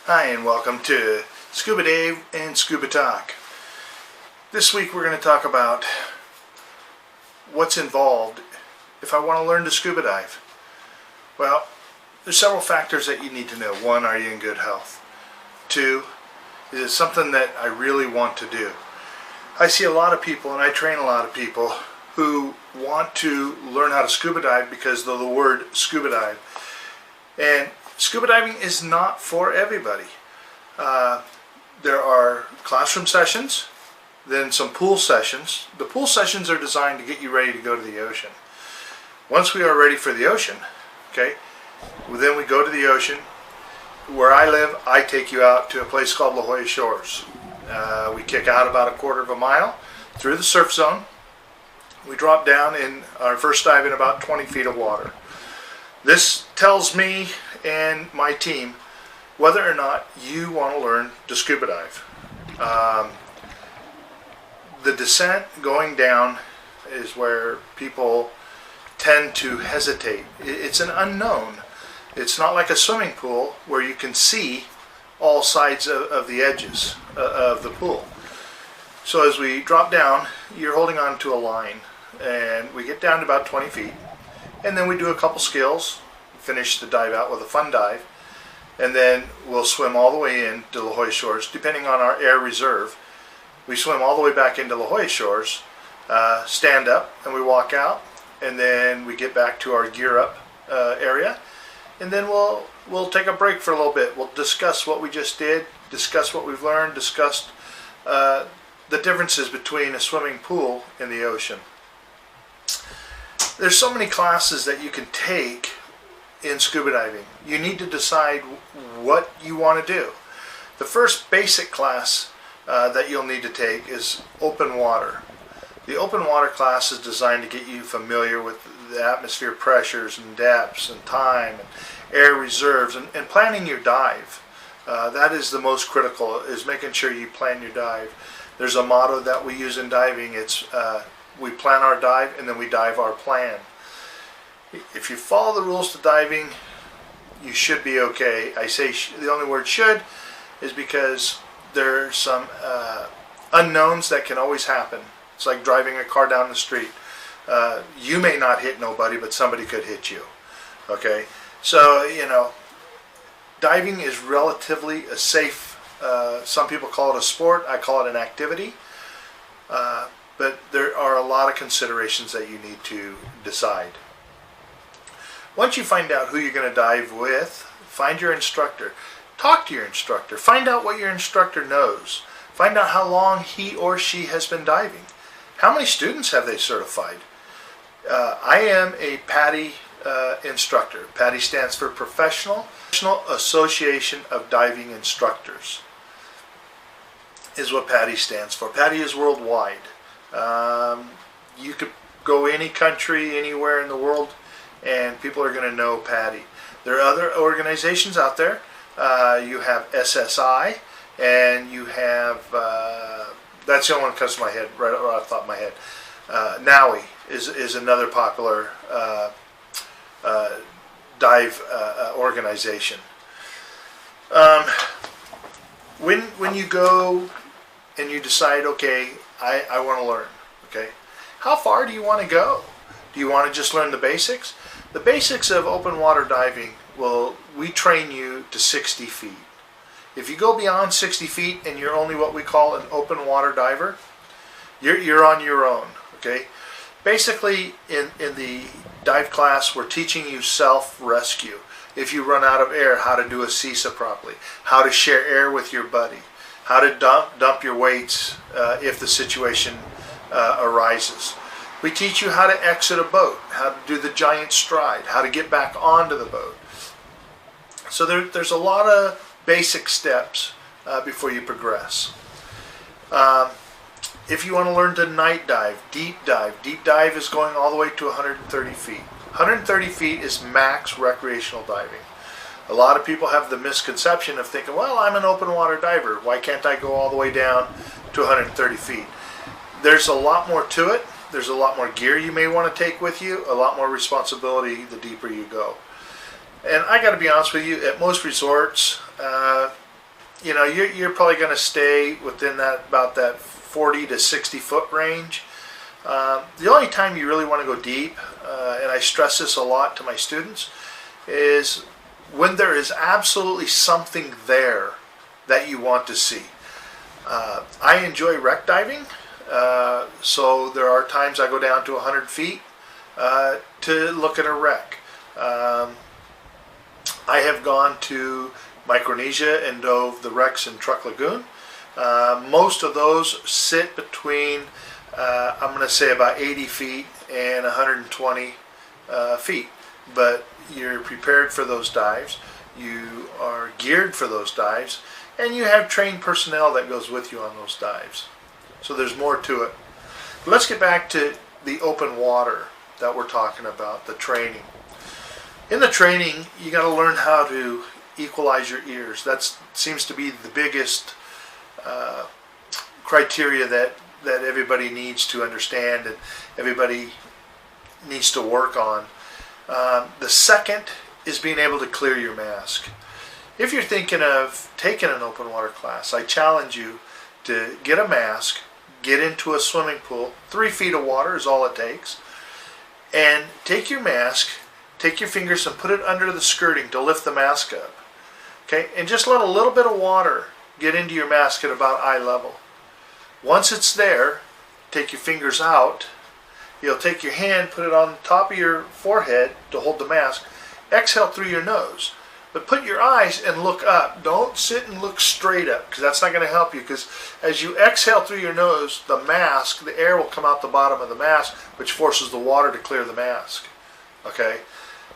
Hi, and welcome to ScubaDave and Scuba Talk. This week we're going to talk about what's involved if I want to learn to scuba dive. Well, there's several factors that you need to know. One, are you in good health? Two, is it something that I really want to do? I see a lot of people, and I train a lot of people, who want to learn how to scuba dive because of the word scuba dive. And scuba diving is not for everybody. There are classroom sessions, then some pool sessions. The pool sessions are designed to get you ready to go to the ocean. Once we are ready for the ocean, okay, then we go to the ocean. Where I live, I take you out to a place called La Jolla Shores. We kick out about a quarter of a mile through the surf zone. We drop down in our first dive in about 20 feet of water. This tells me and my team whether or not you want to learn to scuba dive. The descent going down is where people tend to hesitate. It's an unknown. It's not like a swimming pool where you can see all sides of the edges of the pool. So as we drop down, you're holding on to a line, and we get down to about 20 feet, and then we do a couple skills, finish the dive out with a fun dive, and then we'll swim all the way in to La Jolla Shores. Depending on our air reserve, we swim all the way back into La Jolla Shores, stand up, and we walk out, and then we get back to our gear up area, and then we'll take a break for a little bit. We'll discuss what we just did, discuss what we've learned, discuss the differences between a swimming pool and the ocean. There's so many classes that you can take in scuba diving. You need to decide what you want to do. The first basic class that you'll need to take is open water. The open water class is designed to get you familiar with the atmosphere pressures and depths and time and air reserves and planning your dive. That is the most critical, is making sure you plan your dive. There's a motto that we use in diving. It's we plan our dive and then we dive our plan. If you follow the rules to diving, you should be okay. I say the only word should is because there are some unknowns that can always happen. It's like driving a car down the street. You may not hit nobody, but somebody could hit you. Okay? So, diving is relatively a safe, some people call it a sport, I call it an activity. But there are a lot of considerations that you need to decide. Once you find out who you're going to dive with, find your instructor. Talk to your instructor. Find out what your instructor knows. Find out how long he or she has been diving. How many students have they certified? I am a PADI instructor. PADI stands for Professional Association of Diving Instructors, is what PADI stands for. PADI is worldwide. You could go any country, anywhere in the world, and people are going to know PADI. There are other organizations out there. You have SSI, and you have, that's the only one that comes to my head, right off the top of my head. NAUI is another popular dive organization. When you go and you decide, okay, I want to learn, okay, how far do you want to go? Do you want to just learn the basics? The basics of open water diving, we train you to 60 feet. If you go beyond 60 feet and you're only what we call an open water diver, you're on your own, okay? Basically, in the dive class, we're teaching you self-rescue. If you run out of air, how to do a CISA properly, how to share air with your buddy, how to dump your weights if the situation arises. We teach you how to exit a boat, how to do the giant stride, how to get back onto the boat. So there's a lot of basic steps before you progress. If you want to learn to night dive, deep dive is going all the way to 130 feet. 130 feet is max recreational diving. A lot of people have the misconception of thinking, well, I'm an open water diver. Why can't I go all the way down to 130 feet? There's a lot more to it. There's a lot more gear you may want to take with you, a lot more responsibility the deeper you go. And I got to be honest with you, at most resorts, you're probably going to stay within about that 40 to 60 foot range. The only time you really want to go deep, and I stress this a lot to my students, is when there is absolutely something there that you want to see. I enjoy wreck diving, so there are times I go down to 100 feet to look at a wreck. I have gone to Micronesia and dove the wrecks in Truck Lagoon. Most of those sit between, I'm going to say about 80 feet and 120 feet. But you're prepared for those dives, you are geared for those dives, and you have trained personnel that goes with you on those dives. So there's more to it. But let's get back to the open water that we're talking about, the training. In the training, you got to learn how to equalize your ears. That seems to be the biggest criteria that everybody needs to understand and everybody needs to work on. The second is being able to clear your mask. If you're thinking of taking an open water class, I challenge you to get a mask, get into a swimming pool. 3 feet of water is all it takes. And take your mask, take your fingers and put it under the skirting to lift the mask up. Okay, and just let a little bit of water get into your mask at about eye level. Once it's there, take your fingers out. You'll take your hand, put it on the top of your forehead to hold the mask. Exhale through your nose. But put your eyes and look up. Don't sit and look straight up, because that's not going to help you. Because as you exhale through your nose, the mask, the air will come out the bottom of the mask, which forces the water to clear the mask. Okay?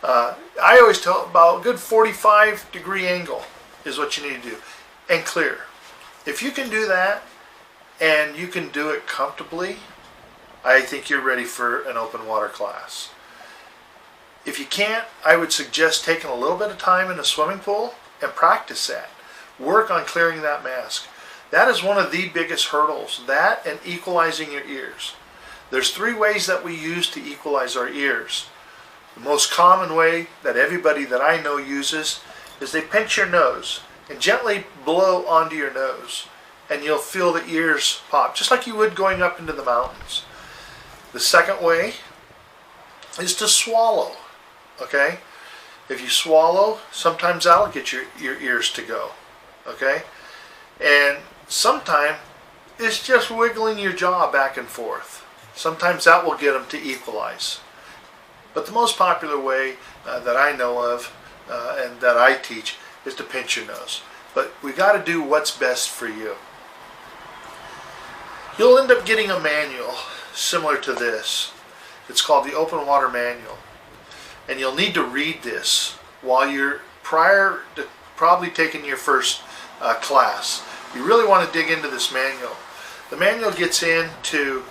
I always tell about a good 45-degree angle is what you need to do. And clear. If you can do that, and you can do it comfortably, I think you're ready for an open water class. If you can't, I would suggest taking a little bit of time in a swimming pool and practice that. Work on clearing that mask. That is one of the biggest hurdles. That and equalizing your ears. There's 3 ways that we use to equalize our ears. The most common way that everybody that I know uses is they pinch your nose and gently blow onto your nose, and you'll feel the ears pop, just like you would going up into the mountains. The second way is to swallow. Okay? If you swallow, sometimes that'll get your ears to go. Okay? And sometimes it's just wiggling your jaw back and forth. Sometimes that will get them to equalize. But the most popular way that I know of and that I teach is to pinch your nose. But we got to do what's best for you. You'll end up getting a manual similar to this. It's called the Open Water Manual. And you'll need to read this while you're prior to probably taking your first class. You really want to dig into this manual. The manual gets into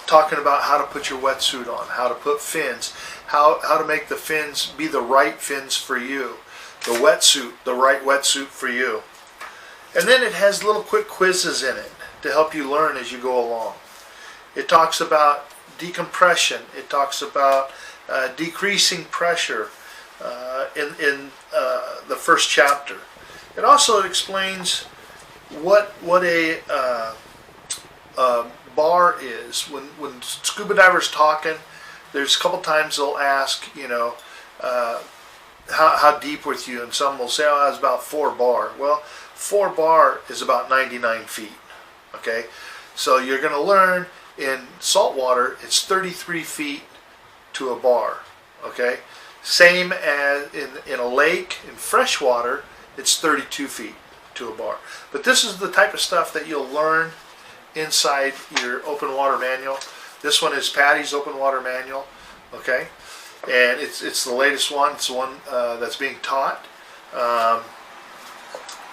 talking about how to put your wetsuit on, how to put fins, how to make the fins be the right fins for you, the wetsuit, the right wetsuit for you. And then it has little quick quizzes in it to help you learn as you go along. It talks about decompression. It talks about decreasing pressure in the first chapter. It also explains what a bar is. When scuba divers talking, there's a couple times they'll ask, how deep with you, and some will say, oh, that's about 4 bar. Well, 4 bar is about 99 feet. Okay, so you're going to learn in saltwater it's 33 feet to a bar. Okay, same as in a lake. In freshwater it's 32 feet to a bar. But this is the type of stuff that you'll learn inside your open water manual. This one is Patty's open water manual. Okay, and it's the latest one. It's the one that's being taught.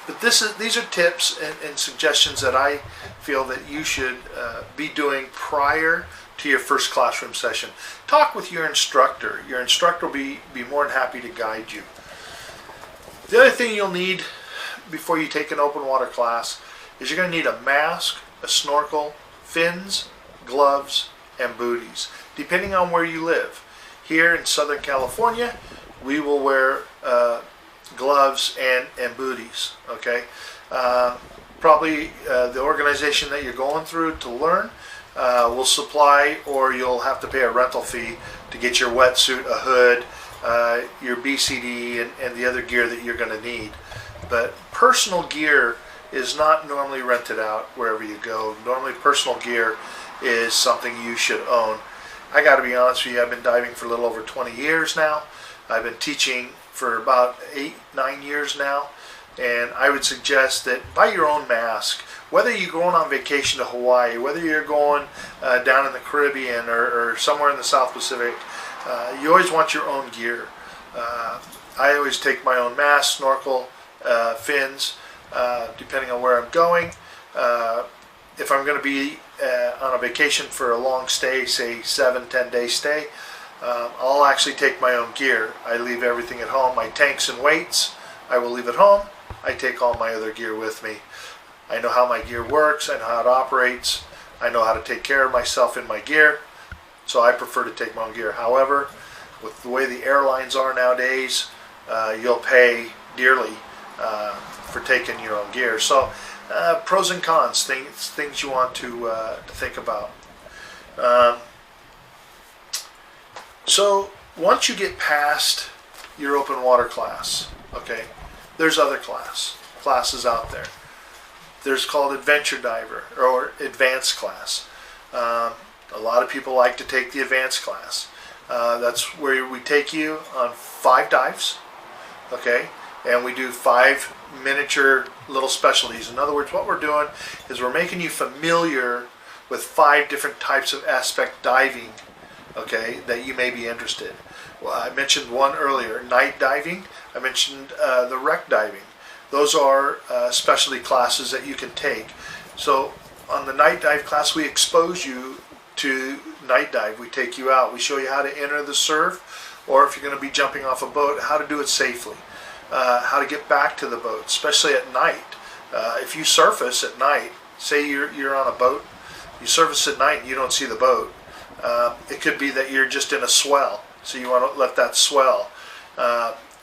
But these are tips and suggestions that I feel that you should be doing prior to your first classroom session. Talk with your instructor. Your instructor will be more than happy to guide you. The other thing you'll need before you take an open water class is you're going to need a mask, a snorkel, fins, gloves, and booties, depending on where you live. Here in Southern California, we will wear gloves, and booties. Okay, probably the organization that you're going through to learn will supply, or you'll have to pay a rental fee to get your wetsuit, a hood, your BCD, and the other gear that you're going to need. But personal gear is not normally rented out wherever you go. Normally personal gear is something you should own. I got to be honest with you, I've been diving for a little over 20 years now. I've been teaching for about 8-9 years now, and I would suggest that buy your own mask. Whether you're going on vacation to Hawaii, whether you're going down in the Caribbean or somewhere in the South Pacific, you always want your own gear. I always take my own mask, snorkel, fins, depending on where I'm going. If I'm going to be on a vacation for a long stay, say 7-10 day stay, I'll actually take my own gear. I leave everything at home. My tanks and weights I will leave at home. I take all my other gear with me. I know how my gear works. I know how it operates. I know how to take care of myself in my gear. So I prefer to take my own gear. However, with the way the airlines are nowadays, you'll pay dearly for taking your own gear. So pros and cons, things you want to think about. So once you get past your open water class, okay, there's other classes out there. There's called Adventure Diver or Advanced class. A lot of people like to take the Advanced class. That's where we take you on 5 dives, okay, and we do 5 miniature little specialties. In other words, what we're doing is we're making you familiar with 5 different types of aspect diving, okay, that you may be interested. Well, I mentioned one earlier, night diving. I mentioned the wreck diving. Those are specialty classes that you can take. So on the night dive class, we expose you to night dive. We take you out. We show you how to enter the surf, or if you're going to be jumping off a boat, how to do it safely, how to get back to the boat, especially at night. If you surface at night, say you're on a boat, you surface at night and you don't see the boat, it could be that you're just in a swell, so you want to let that swell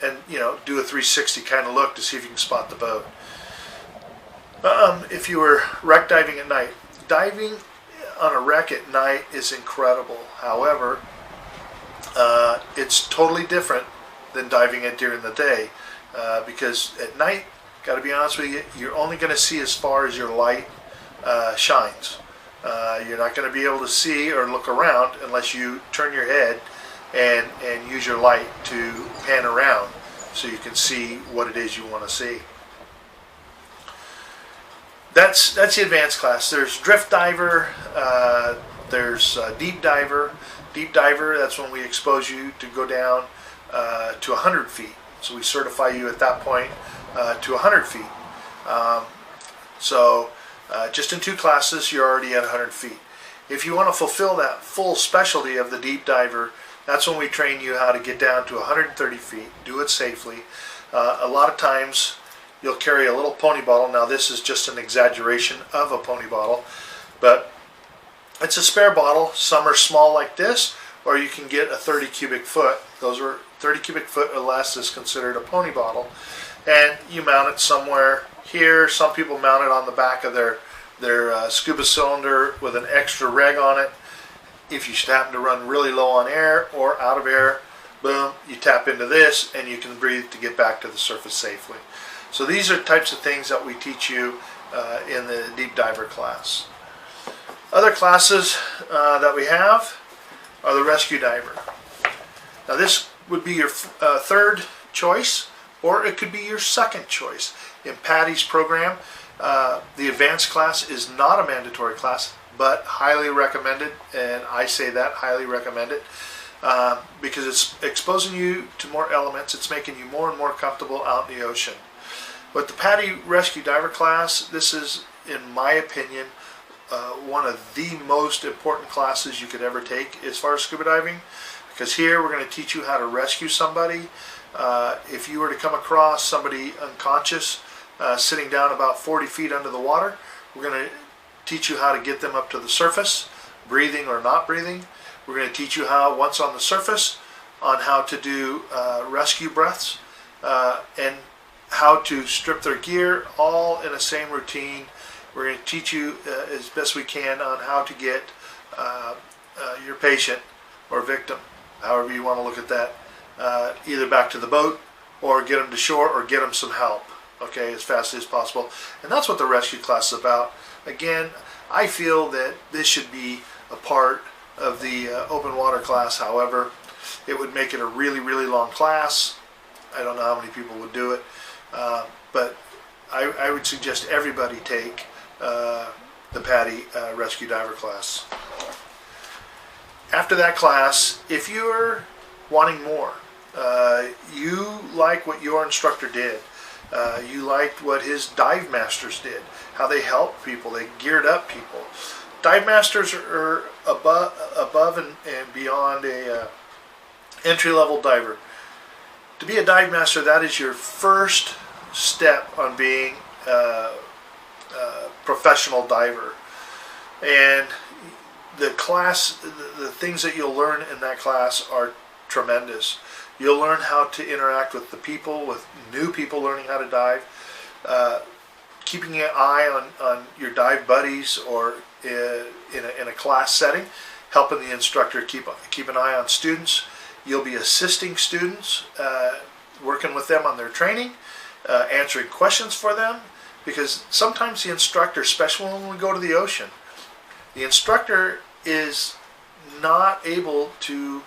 and do a 360 kind of look to see if you can spot the boat. If you were wreck diving at night, diving on a wreck at night is incredible. However, it's totally different than diving it during the day, because at night, got to be honest with you, you're only going to see as far as your light shines. You're not going to be able to see or look around unless you turn your head and use your light to pan around so you can see what it is you want to see. That's the advanced class. There's drift diver, there's deep diver. Deep diver, that's when we expose you to go down to 100 feet. So we certify you at that point to 100 feet. Just in 2 classes, you're already at 100 feet. If you want to fulfill that full specialty of the deep diver, that's when we train you how to get down to 130 feet, do it safely. A lot of times, you'll carry a little pony bottle. Now this is just an exaggeration of a pony bottle, but it's a spare bottle. Some are small like this, or you can get a 30 cubic foot. Those are 30 cubic foot or less is considered a pony bottle. And you mount it somewhere here. Some people mount it on the back of their scuba cylinder with an extra reg on it. If you should happen to run really low on air or out of air, boom, you tap into this and you can breathe to get back to the surface safely. So these are types of things that we teach you in the deep diver class. Other classes that we have are the rescue diver. Now this would be your third choice, or it could be your second choice. In Patty's program, the advanced class is not a mandatory class, but highly recommended, and I say that, highly recommended, because it's exposing you to more elements. It's making you more and more comfortable out in the ocean. But the Patty Rescue Diver class, this is, in my opinion, one of the most important classes you could ever take as far as scuba diving, because here we're going to teach you how to rescue somebody. If you were to come across somebody unconscious sitting down about 40 feet under the water, we're going to teach you how to get them up to the surface, breathing or not breathing. We're going to teach you how, once on the surface, on how to do rescue breaths. and how to strip their gear, all in the same routine. We're going to teach you as best we can on how to get your patient or victim, however you want to look at that, either back to the boat or get them to shore or get them some help, okay, as fast as possible. And that's what the rescue class is about. Again, I feel that this should be a part of the open water class. However, it would make it a really, really long class. I don't know how many people would do it, but I would suggest everybody take the PADI Rescue Diver class. After that class, if you're wanting more, you like what your instructor did, you liked what his dive masters did, how they helped people, they geared up people. Dive masters are above and beyond a entry-level diver. To be a dive master, that is your first step on being a professional diver. And the class, the things that you'll learn in that class are tremendous. You'll learn how to interact with the people, with new people learning how to dive, keeping an eye on your dive buddies, or in a class setting, helping the instructor keep an eye on students. You'll be assisting students, working with them on their training, answering questions for them, because sometimes the instructor, especially when we go to the ocean, the instructor is not able to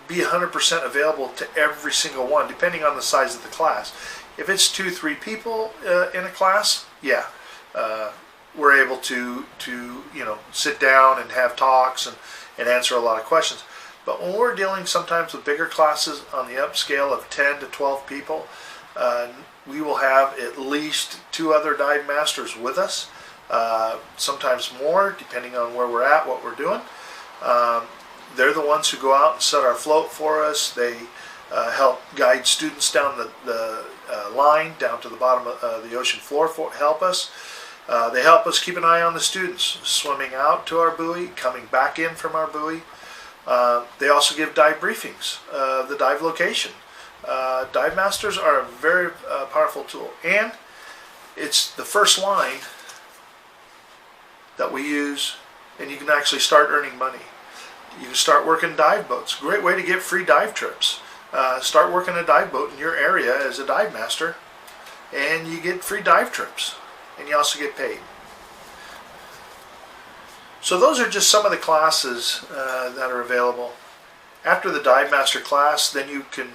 be 100% available to every single one, depending on the size of the class. If it's 2-3 people in a class, yeah, we're able to sit down and have talks and answer a lot of questions. But when we're dealing sometimes with bigger classes on the upscale of 10 to 12 people, we will have at least 2 other dive masters with us, sometimes more, depending on where we're at, what we're doing. They're the ones who go out and set our float for us. They help guide students down the line, down to the bottom of the ocean floor, help us. They help us keep an eye on the students, swimming out to our buoy, coming back in from our buoy. They also give dive briefings, the dive location. Dive masters are a very powerful tool, and it's the first line that we use, and you can actually start earning money. You can start working dive boats. Great way to get free dive trips. Start working a dive boat in your area as a dive master, and you get free dive trips, and you also get paid. So those are just some of the classes that are available. After the dive master class, then you can,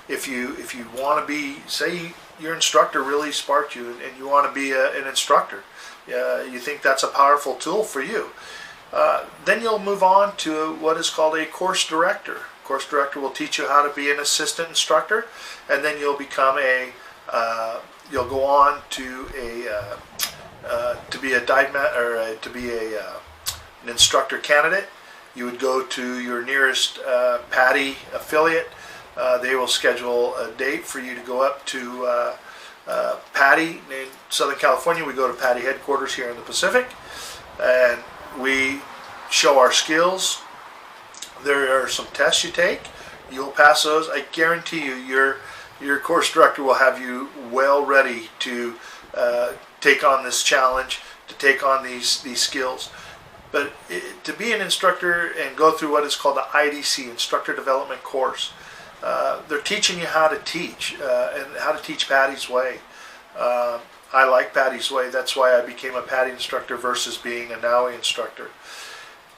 if you want to be, say your instructor really sparked you and you want to be an instructor, you think that's a powerful tool for you, then you'll move on to what is called a course director. Course director will teach you how to be an assistant instructor, and then you'll become you'll go on to be a dive an instructor candidate. You would go to your nearest PADI affiliate. They will schedule a date for you to go up to PADI in Southern California. We go to PADI headquarters here in the Pacific, and we show our skills. There are some tests you take. You'll pass those. I guarantee you, your course director will have you well ready to take on this challenge, to take on these skills. But to be an instructor and go through what is called the IDC, Instructor Development Course, they're teaching you how to teach and how to teach PADI's way. I like PADI's way. That's why I became a PADI instructor versus being a NAUI instructor.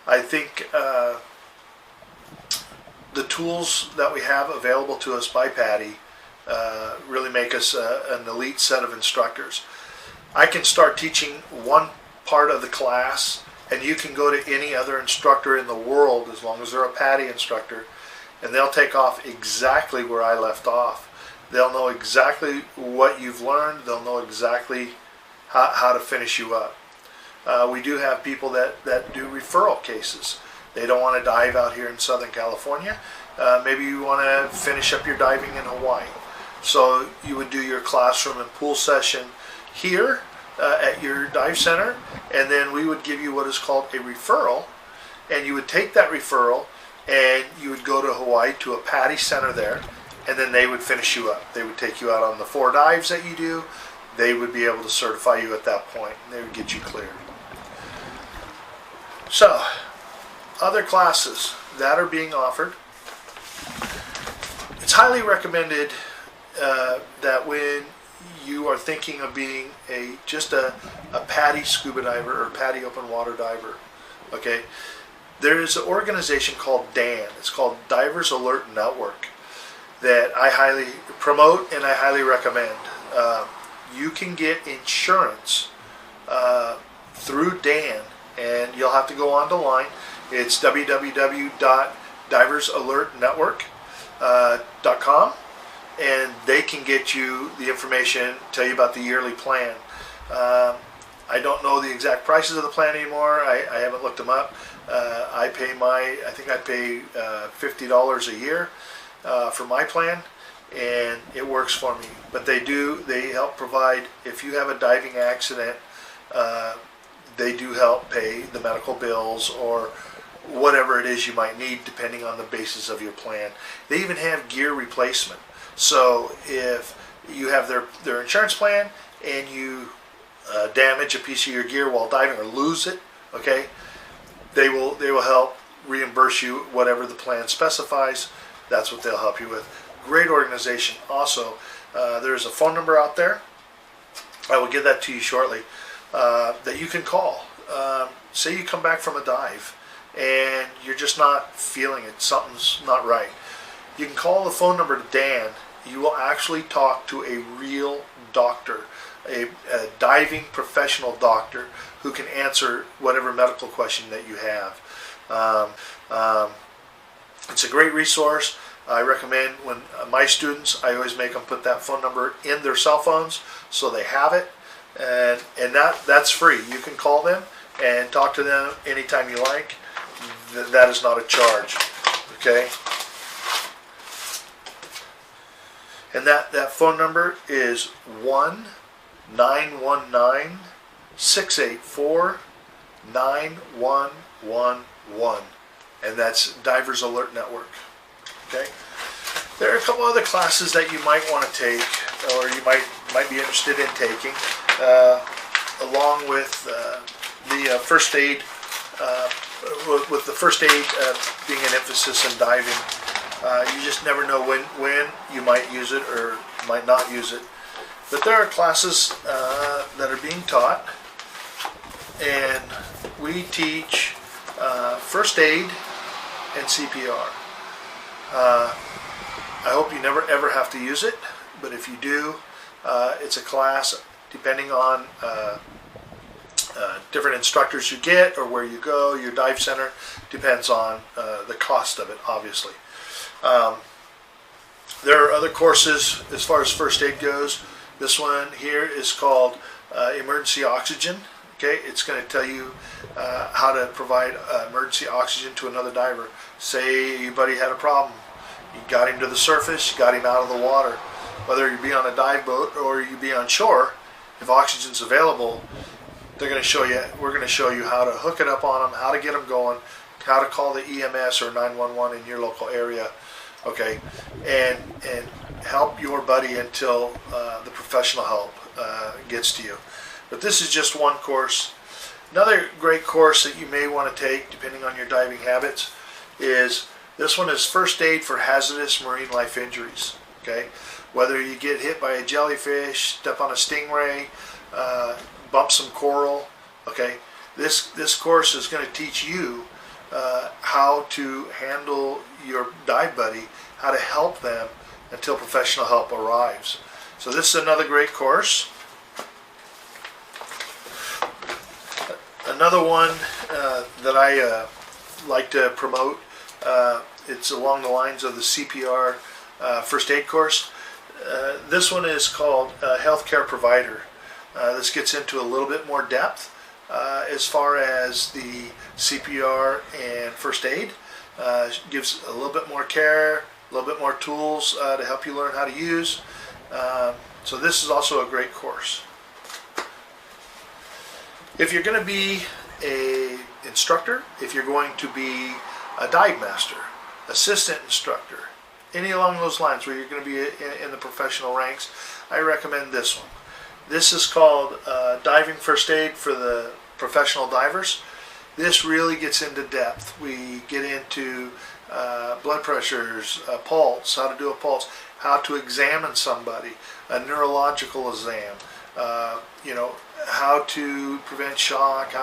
I think the tools that we have available to us by PADI really make us an elite set of instructors. I can start teaching one part of the class, and you can go to any other instructor in the world, as long as they're a PADI instructor, and they'll take off exactly where I left off. They'll know exactly what you've learned. They'll know exactly how to finish you up. We do have people that do referral cases. They don't want to dive out here in Southern California. Maybe you want to finish up your diving in Hawaii. So you would do your classroom and pool session here at your dive center, and then we would give you what is called a referral, and you would take that referral and you would go to Hawaii to a PADI center there, and then they would finish you up. They would take you out on the 4 dives that you do. They would be able to certify you at that point, and they would get you cleared. So, other classes that are being offered. It's highly recommended that when you are thinking of being just a PADI scuba diver or PADI open water diver, okay, there is an organization called DAN. It's called Divers Alert Network, that I highly promote and I highly recommend. You can get insurance through DAN, and you'll have to go on the line. It's www.diversalertnetwork.com, and they can get you the information, tell you about the yearly plan. I don't know the exact prices of the plan anymore. I haven't looked them up. I think I pay $50 a year for my plan, and it works for me. But they help provide, if you have a diving accident, they do help pay the medical bills or whatever it is you might need, depending on the basis of your plan. They even have gear replacement. So if you have their insurance plan and you damage a piece of your gear while diving or lose it, okay, they will help reimburse you whatever the plan specifies. That's what they'll help you with. Great organization. Also, there's a phone number out there. I will give that to you shortly, that you can call. Say you come back from a dive and you're just not feeling it. Something's not right. You can call the phone number to Dan. You will actually talk to a real doctor, a diving professional doctor who can answer whatever medical question that you have. It's a great resource. I recommend when my students, I always make them put that phone number in their cell phones so they have it, and that's free. You can call them and talk to them anytime you like. That is not a charge, okay? And that phone number is 1-919-684-9111, and that's Divers Alert Network. Okay. There are a couple other classes that you might want to take, or you might be interested in taking, along with the first aid. With the first aid being an emphasis in diving, you just never know when you might use it or might not use it. But there are classes that are being taught, and we teach first aid and CPR. I hope you never ever have to use it, but if you do, it's a class depending on different instructors you get or where you go. Your dive center depends on the cost of it, obviously. There are other courses as far as first aid goes. This one here is called emergency oxygen. Okay, it's going to tell you how to provide emergency oxygen to another diver. Say your buddy had a problem. You got him to the surface, you got him out of the water. Whether you be on a dive boat or you be on shore, if oxygen's available, we're going to show you how to hook it up on them, how to get them going, how to call the EMS or 911 in your local area, okay, and help your buddy until the professional help gets to you. But this is just one course. Another great course that you may want to take, depending on your diving habits, is this one is first aid for hazardous marine life injuries. Okay, whether you get hit by a jellyfish, step on a stingray, bump some coral. Okay, this course is going to teach you how to handle your dive buddy, how to help them until professional help arrives. So this is another great course. Another one that I like to promote, it's along the lines of the CPR first aid course. This one is called Healthcare Provider. This gets into a little bit more depth as far as the CPR and first aid. Gives a little bit more care, a little bit more tools to help you learn how to use. So this is also a great course. If you're going to be an instructor, if you're going to be a dive master, assistant instructor, any along those lines where you're going to be in the professional ranks, I recommend this one. This is called Diving First Aid for the Professional Divers. This really gets into depth. We get into blood pressures, pulse, how to do a pulse, how to examine somebody, a neurological exam, how to prevent shock,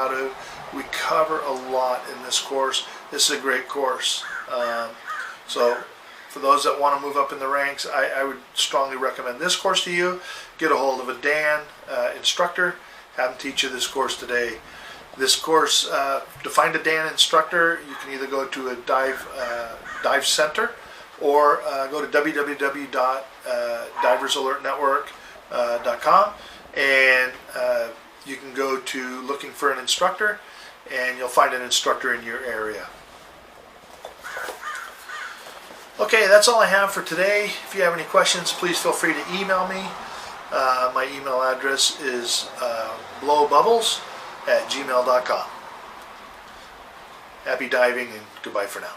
we cover a lot in this course. This is a great course. So for those that want to move up in the ranks, I would strongly recommend this course to you. Get a hold of a Dan instructor, have him teach you this course today. This course, to find a Dan instructor, you can either go to a dive center or go to www.diversalertnetwork.com, and you can go to looking for an instructor, and you'll find an instructor in your area. Okay, that's all I have for today. If you have any questions, please feel free to email me. My email address is blowbubbles@gmail.com. Happy diving and goodbye for now.